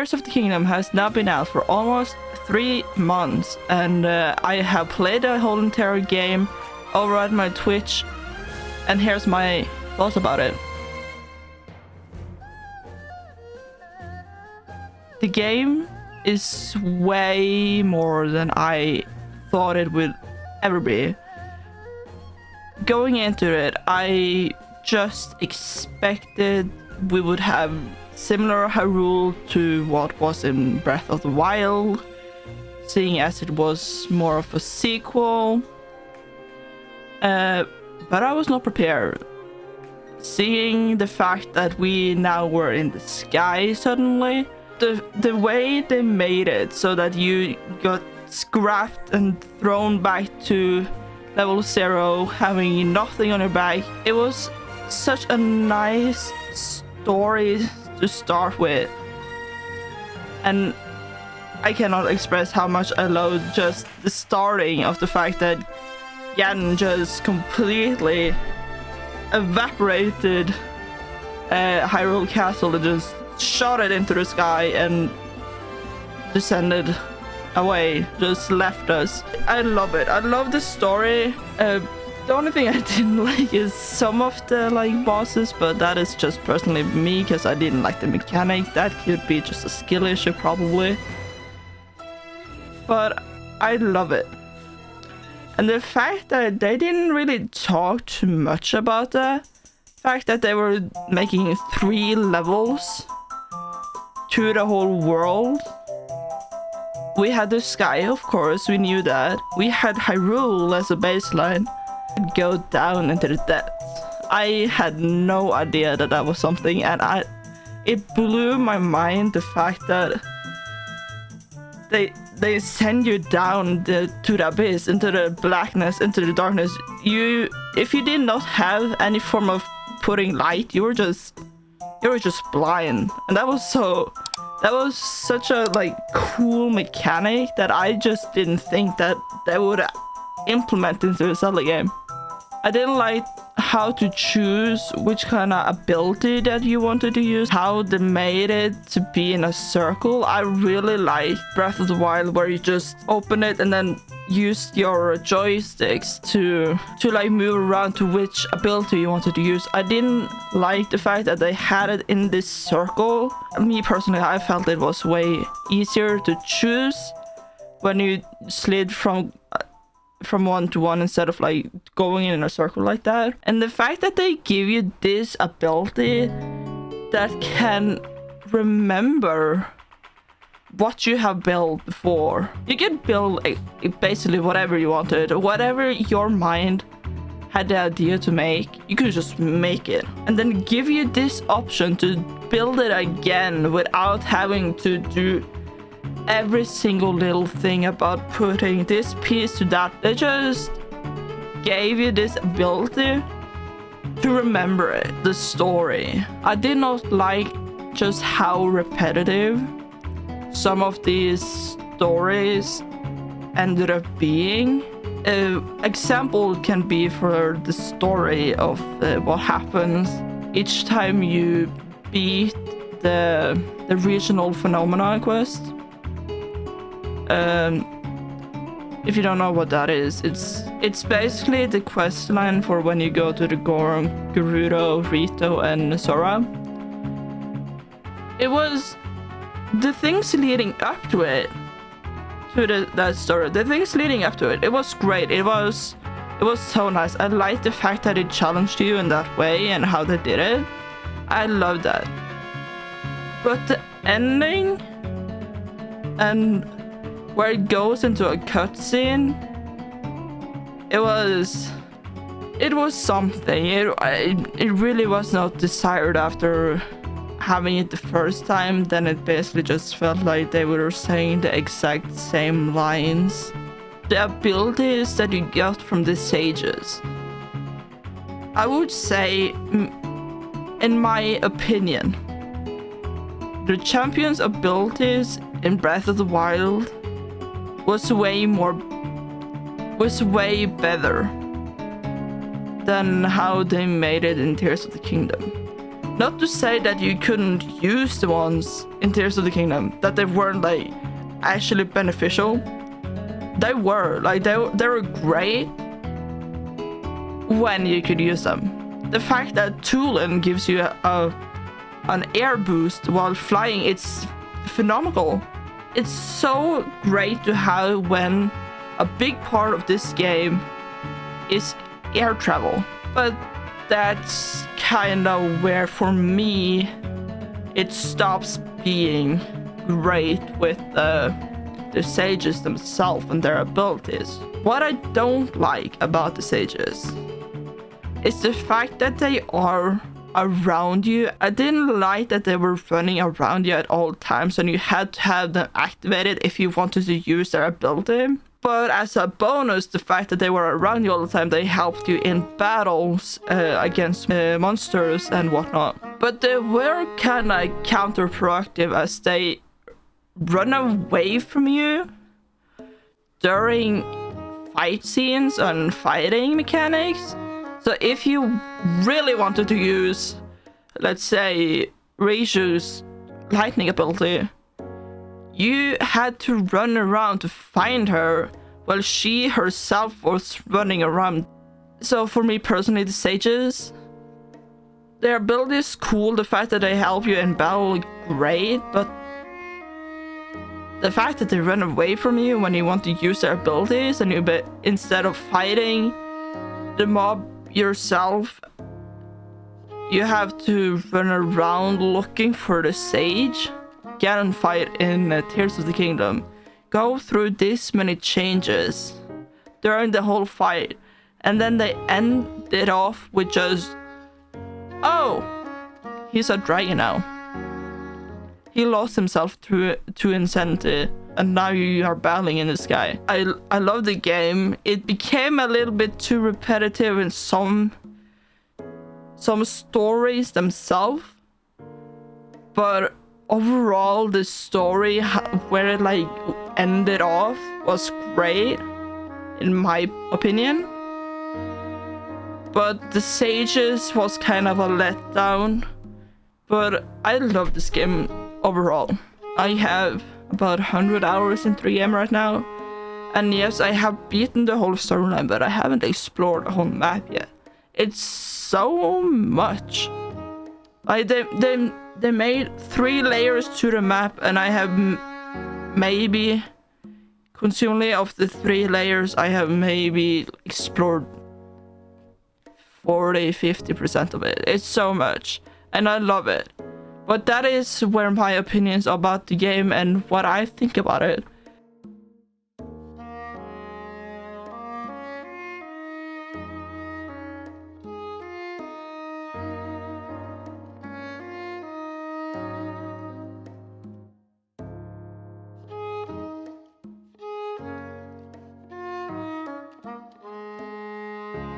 Tears of the Kingdom has now been out for almost 3 months, and I have played the whole entire game over at my Twitch, and here's my thoughts about it. The game is way more than I thought it would ever be. Going into it, I just expected we would have similar Hyrule to what was in Breath of the Wild, seeing as it was more of a sequel. But I was not prepared. Seeing the fact that we now were in the sky suddenly, the way they made it so that you got scrapped and thrown back to level 0, having nothing on your back, it was such a nice story to start with. And I cannot express how much I love just the starting of the fact that Ganon just completely evaporated Hyrule Castle and just shot it into the sky and descended away, just left us. I love it. I love the story. The only thing I didn't like is some of the bosses, but that is just personally me because I didn't like the mechanic. That could be just a skill issue probably, but I love it. And the fact that they didn't really talk too much about the fact that they were making 3 levels to the whole world. We had the sky, of course, we knew that. We had Hyrule as a baseline. Go down into the depths. I had no idea that that was something, and it blew my mind, the fact that they send you down to the abyss, into the blackness, into the darkness. If you did not have any form of putting light, you were just blind. And that was such a cool mechanic that I just didn't think that they would implement into a Zelda game. I didn't like how to choose which kind of ability that you wanted to use, how they made it to be in a circle. I really like Breath of the Wild, where you just open it and then use your joysticks to move around to which ability you wanted to use. I didn't like the fact that they had it in this circle. Me personally, I felt it was way easier to choose when you slid from one to one instead of going in a circle like that. And the fact that they give you this ability that can remember what you have built before. You could build basically whatever you wanted, whatever your mind had the idea to make, you could just make it, and then give you this option to build it again without having to do every single little thing about putting this piece to that. They just gave you this ability to remember it, the story. I did not like just how repetitive some of these stories ended up being. Example can be for the story of what happens each time you beat the regional phenomena quest. If you don't know what that is, it's basically the quest line for when you go to the Goron, Gerudo, Rito, and Sora. It was the things leading up to it, that story. The things leading up to it, it was great. It was so nice. I liked the fact that it challenged you in that way and how they did it. I love that. But the ending and where it goes into a cutscene, it was something. It really was not desired after having it the first time. Then it basically just felt like they were saying the exact same lines. The abilities that you got from the sages, I would say, in my opinion, the champion's abilities in Breath of the Wild was way better than how they made it in Tears of the Kingdom. Not to say that you couldn't use the ones in Tears of the Kingdom, that they weren't like actually beneficial. They were like they were great when you could use them. The fact that Tulin gives you an air boost while flying, it's phenomenal. It's so great to have when a big part of this game is air travel. But that's kind of where, for me, it stops being great with the sages themselves and their abilities. What I don't like about the sages is the fact that they are around you. I didn't like that they were running around you at all times and you had to have them activated if you wanted to use their ability. But as a bonus, the fact that they were around you all the time, they helped you in battles against monsters and whatnot. But they were kind of counterproductive as they run away from you during fight scenes and fighting mechanics. So if you really wanted to use, let's say, Reishu's lightning ability, you had to run around to find her while she herself was running around. So for me personally, the sages, their ability is cool. The fact that they help you in battle, great. But the fact that they run away from you when you want to use their abilities, and instead of fighting the mob yourself, you have to run around looking for the sage. Ganon fight in Tears of the Kingdom, go through this many changes during the whole fight, and then they end it off with just, oh, he's a dragon now. He lost himself to insanity, and now you are battling in the sky. I love the game. It became a little bit too repetitive in some stories themselves, but overall the story where it like ended off was great in my opinion. But the sages was kind of a letdown. But I love this game overall. I have about 100 hours in 3M right now, and yes, I have beaten the whole storyline, but I haven't explored the whole map yet. It's so much. Like they made 3 layers to the map, and I have maybe, consumably of the 3 layers, I have maybe explored 40-50% of it. It's so much, and I love it. But that is where my opinions about the game and what I think about it.